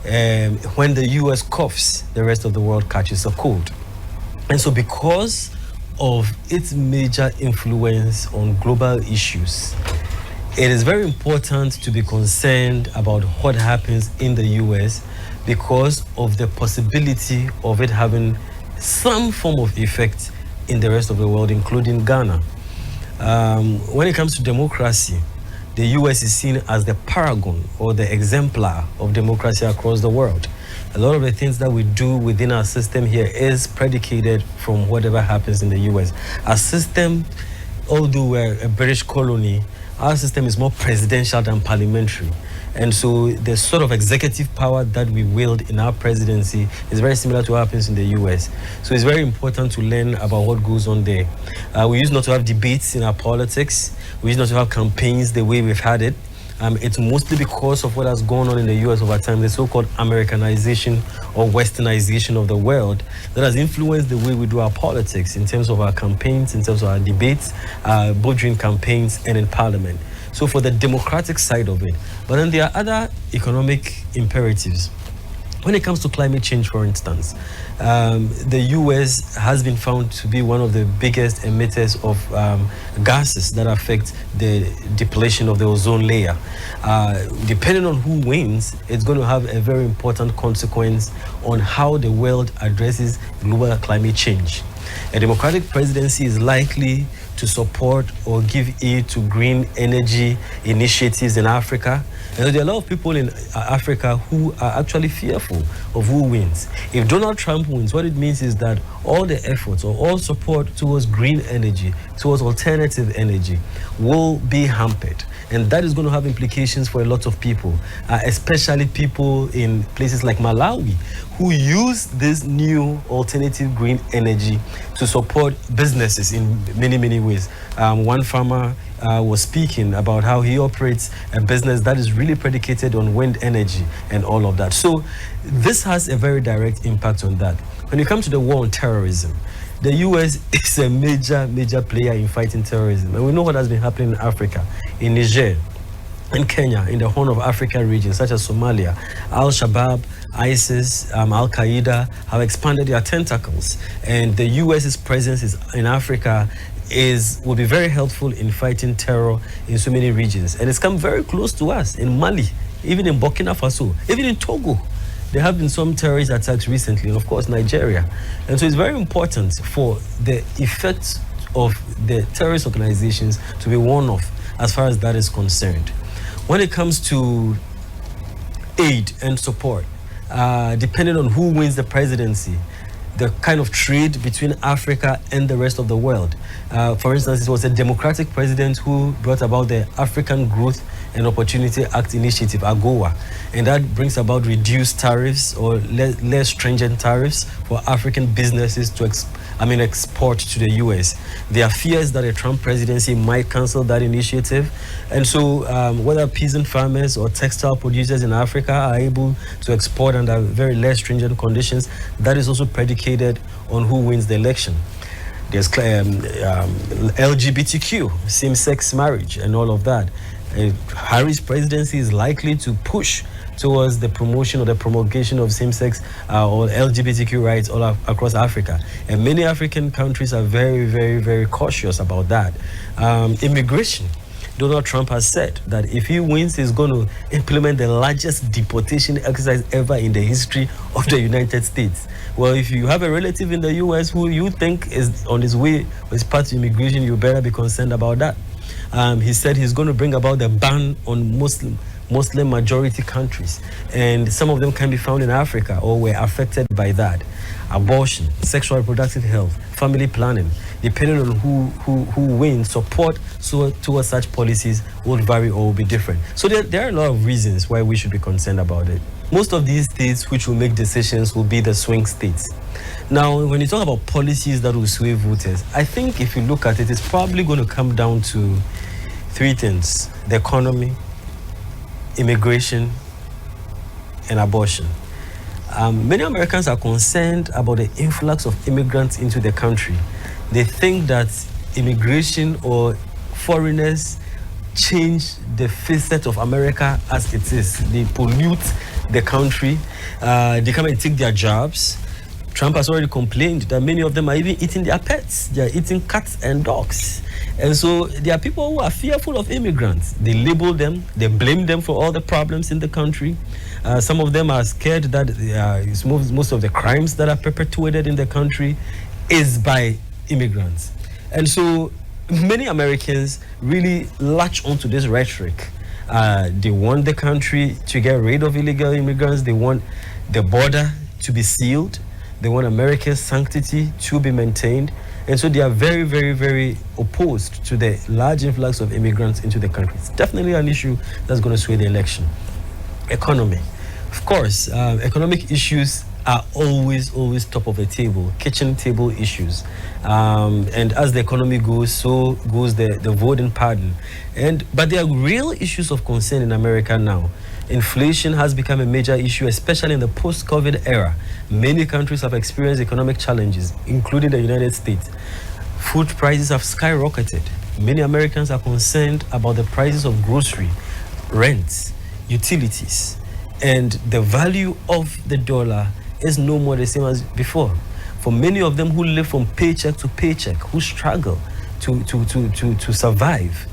when the US coughs, the rest of the world catches a cold. And so because of its major influence on global issues, it is very important to be concerned about what happens in the US because of the possibility of it having some form of effect in the rest of the world, including Ghana. When it comes to democracy, the US is seen as the paragon or the exemplar of democracy across the world. A lot of the things that we do within our system here is predicated from whatever happens in the US. Our system, although we're a British colony, our system is more presidential than parliamentary. And so the sort of executive power that we wield in our presidency is very similar to what happens in the US. So it's very important to learn about what goes on there. We used not to have debates in our politics. We used not to have campaigns the way we've had it. It's mostly because of what has gone on in the US over time, the so-called Americanization or Westernization of the world that has influenced the way we do our politics in terms of our campaigns, in terms of our debates, both during campaigns and in parliament. So for the democratic side of it. But then there are other economic imperatives. When it comes to climate change, for instance, the US has been found to be one of the biggest emitters of gases that affect the depletion of the ozone layer. Depending on who wins, it's going to have a very important consequence on how the world addresses global climate change. A democratic presidency is likely to support or give aid to green energy initiatives in Africa. And there are a lot of people in Africa who are actually fearful of who wins. If Donald Trump wins, what it means is that all the efforts or all support towards green energy, towards alternative energy, will be hampered. And that is going to have implications for a lot of people, especially people in places like Malawi, who use this new alternative green energy to support businesses in many, many ways. One farmer was speaking about how he operates a business that is really predicated on wind energy and all of that. So this has a very direct impact on that. When it comes to the war on terrorism, the US is a major player in fighting terrorism. And we know what has been happening in Africa, in Niger, in Kenya, in the Horn of Africa region, such as Somalia. Al-Shabaab, ISIS, Al-Qaeda have expanded their tentacles. And the US's presence in Africa will be very helpful in fighting terror in so many regions. And it's come very close to us in Mali, even in Burkina Faso, even in Togo. There have been some terrorist attacks recently, and of course, Nigeria. And so it's very important for the effects of the terrorist organizations to be warned off as far as that is concerned. When it comes to aid and support, depending on who wins the presidency, the kind of trade between Africa and the rest of the world. For instance, it was a Democratic president who brought about the African Growth and Opportunity Act Initiative, AGOA, and that brings about reduced tariffs or less stringent tariffs for African businesses to export to the US. There are fears that a Trump presidency might cancel that initiative, and so whether peasant farmers or textile producers in Africa are able to export under very less stringent conditions, that is also predicated on who wins the election. There's LGBTQ, same-sex marriage, and all of that. Harris' presidency is likely to push towards the promotion or the promulgation of same-sex or LGBTQ rights all across Africa. And many African countries are very cautious about that. Immigration. Donald Trump has said that if he wins, he's going to implement the largest deportation exercise ever in the history of the United States. Well, if you have a relative in the US who you think is on his way with part to immigration, you better be concerned about that. He said he's going to bring about the ban on Muslim majority countries, and some of them can be found in Africa or were affected by that. Abortion, sexual reproductive health, family planning, depending on who wins, support towards such policies will vary or will be different. So there are a lot of reasons why we should be concerned about it. Most of these states which will make decisions will be the swing states. Now, when you talk about policies that will sway voters, I think if you look at it, it's probably going to come down to three things: the economy, immigration, and abortion. Many Americans are concerned about the influx of immigrants into the country. They think that immigration or foreigners change the facet of America as it is. They pollute the country. They come and take their jobs. Trump has already complained that many of them are even eating their pets. They are eating cats and dogs. And so there are people who are fearful of immigrants. They label them, they blame them for all the problems in the country. Some of them are scared that most of the crimes that are perpetuated in the country is by immigrants. And so many Americans really latch onto this rhetoric. They want the country to get rid of illegal immigrants. They want the border to be sealed. They want America's sanctity to be maintained. And so they are very, very, very opposed to the large influx of immigrants into the country. It's definitely an issue that's going to sway the election. Economy. Of course, economic issues are always top of the table, kitchen table issues. And as the economy goes, so goes the voting pattern. But there are real issues of concern in America now. Inflation has become a major issue, especially in the post-COVID era. Many countries have experienced economic challenges, including the United States. Food prices have skyrocketed. Many Americans are concerned about the prices of grocery, rents, utilities, and the value of the dollar is no more the same as before. For many of them who live from paycheck to paycheck, who struggle to survive,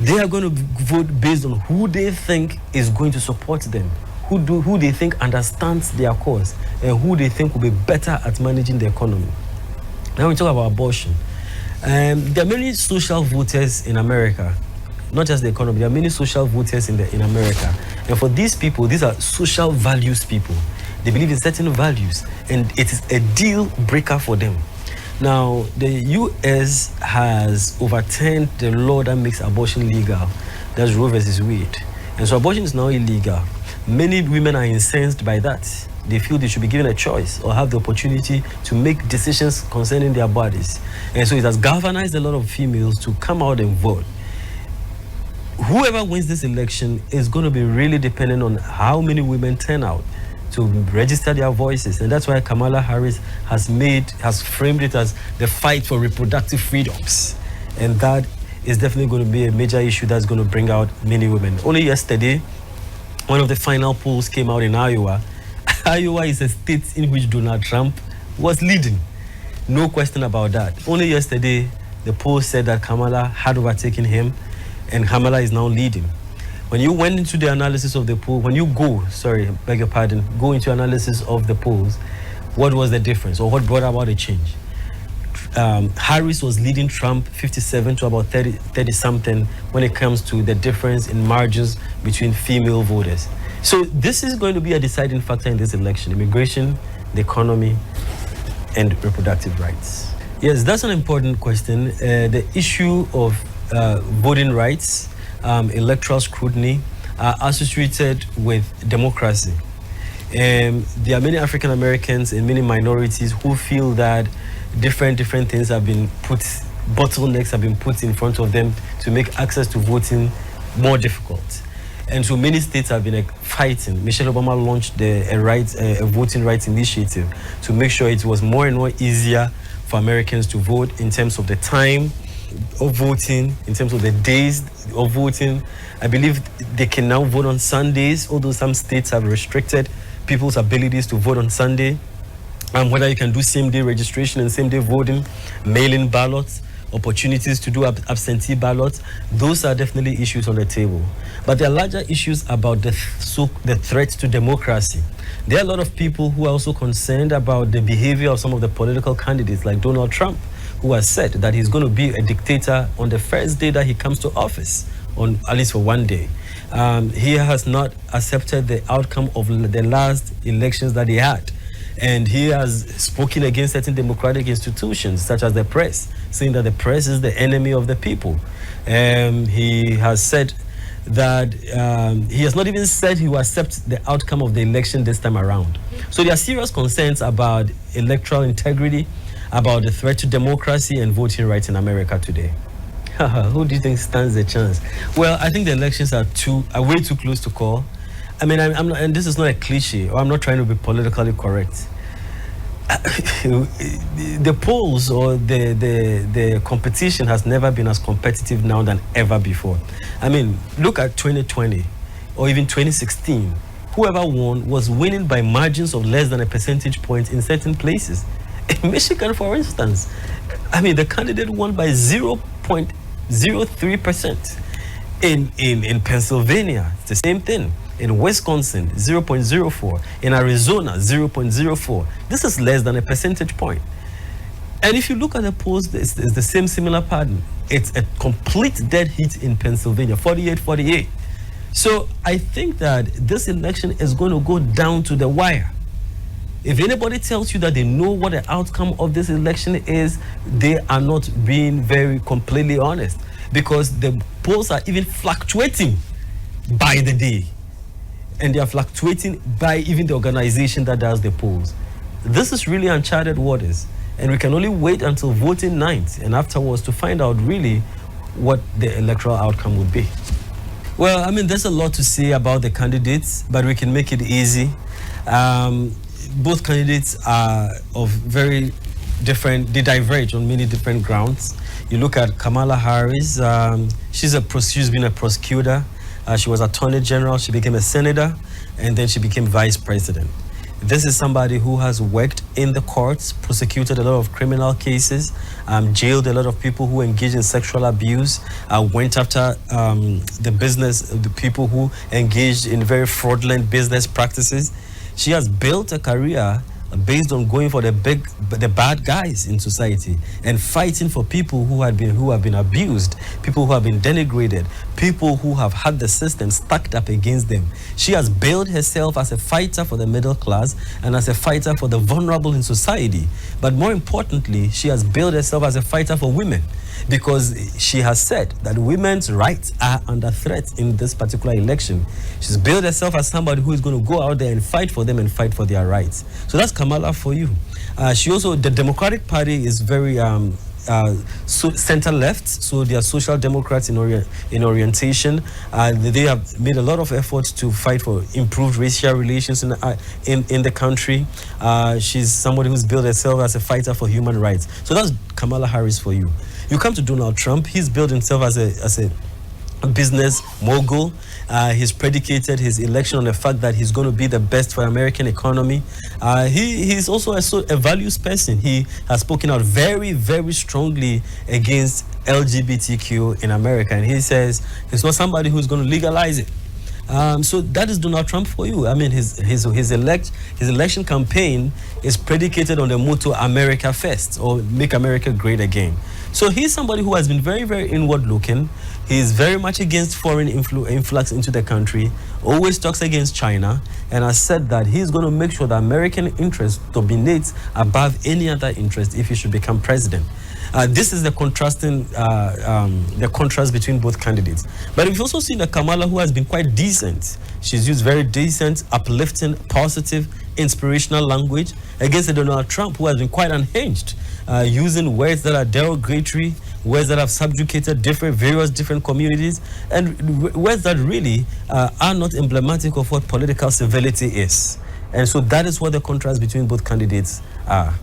they are going to vote based on who they think is going to support them, who they think understands their cause, and who they think will be better at managing the economy. Now we talk about abortion. There are many social voters in America, not just the economy. There are many social voters in America, and for these people, these are social values people. They believe in certain values, and it is a deal breaker for them. Now, the U.S. has overturned the law that makes abortion legal. That's Roe versus Wade. And so abortion is now illegal. Many women are incensed by that. They feel they should be given a choice or have the opportunity to make decisions concerning their bodies. And so it has galvanized a lot of females to come out and vote. Whoever wins this election is going to be really dependent on how many women turn out to register their voices. And that's why Kamala Harris has framed it as the fight for reproductive freedoms. And that is definitely going to be a major issue that's going to bring out many women. Only yesterday, one of the final polls came out in Iowa. Iowa is a state in which Donald Trump was leading. No question about that. Only yesterday, the poll said that Kamala had overtaken him, and Kamala is now leading. When you went into the analysis of the poll, go into analysis of the polls, what was the difference or what brought about a change? Harris was leading Trump 57 to about 30 something when it comes to the difference in margins between female voters. So this is going to be a deciding factor in this election: immigration, the economy, and reproductive rights. Yes, that's an important question. The issue of voting rights, electoral scrutiny are associated with democracy. There are many African Americans and many minorities who feel that different things have been bottlenecks have been put in front of them to make access to voting more difficult. And so many states have been fighting. Michelle Obama launched a voting rights initiative to make sure it was more and more easier for Americans to vote in terms of the time of voting, in terms of the days of voting. I believe they can now vote on Sundays, although some states have restricted people's abilities to vote on Sunday. Whether you can do same-day registration and same-day voting, mail-in ballots, opportunities to do absentee ballots, those are definitely issues on the table. But there are larger issues about the threat to democracy. There are a lot of people who are also concerned about the behavior of some of the political candidates like Donald Trump, who has said that he's going to be a dictator on the first day that he comes to office, at least for one day. He has not accepted the outcome of the last elections that he had. And he has spoken against certain democratic institutions, such as the press, saying that the press is the enemy of the people. He has said that he has not even said he will accept the outcome of the election this time around. So there are serious concerns about electoral integrity, about the threat to democracy and voting rights in America today. Who do you think stands a chance? Well, I think the elections are way too close to call. I mean, I'm not, and this is not a cliche, or I'm not trying to be politically correct. The polls or the competition has never been as competitive now than ever before. I mean, look at 2020 or even 2016. whoever won was winning by margins of less than a percentage point in certain places. In Michigan, for instance, I mean, the candidate won by 0.03%. In Pennsylvania, it's the same thing. In Wisconsin, 0.04. In Arizona, 0.04. This is less than a percentage point. And if you look at the polls, it's the same similar pattern. It's a complete dead heat in Pennsylvania, 48-48. So I think that this election is going to go down to the wire. If anybody tells you that they know what the outcome of this election is, they are not being very completely honest, because the polls are even fluctuating by the day. And they are fluctuating by even the organization that does the polls. This is really uncharted waters. And we can only wait until voting night and afterwards to find out really what the electoral outcome would be. Well, I mean, there's a lot to say about the candidates, but we can make it easy. Both candidates are of very different, they diverge on many different grounds. You look at Kamala Harris, she's been a prosecutor. She was Attorney General, she became a senator, and then she became vice president. This is somebody who has worked in the courts, prosecuted a lot of criminal cases, jailed a lot of people who engaged in sexual abuse, went after the people who engaged in very fraudulent business practices. She has built a career based on going for the bad guys in society and fighting for people who have been abused, people who have been denigrated, people who have had the system stacked up against them. She has built herself as a fighter for the middle class and as a fighter for the vulnerable in society. But more importantly, she has built herself as a fighter for women, because she has said that women's rights are under threat in this particular election. She's built herself as somebody who is going to go out there and fight for them and fight for their rights. So that's Kamala for you. The Democratic Party is very center-left, so they are social democrats in orientation. They have made a lot of efforts to fight for improved racial relations in the country. She's somebody who's built herself as a fighter for human rights. So that's Kamala Harris for you. You come to Donald Trump. He's built himself as a business mogul. He's predicated his election on the fact that he's going to be the best for American economy. He's also a values person. He has spoken out very, very strongly against LGBTQ in America, and he says he's not somebody who's going to legalize it. So that is Donald Trump for you. I mean, his election campaign is predicated on the motto "America First" or "Make America Great Again." So he's somebody who has been very, very inward-looking. He's very much against foreign influx into the country, always talks against China, and has said that he's going to make sure that American interest dominates above any other interest if he should become president. This is the contrast between both candidates. But we've also seen a Kamala who has been quite decent. She's used very decent, uplifting, positive, inspirational language against the Donald Trump, who has been quite unhinged, using words that are derogatory, words that have subjugated various different communities, and words that really are not emblematic of what political civility is. And so that is what the contrast between both candidates are.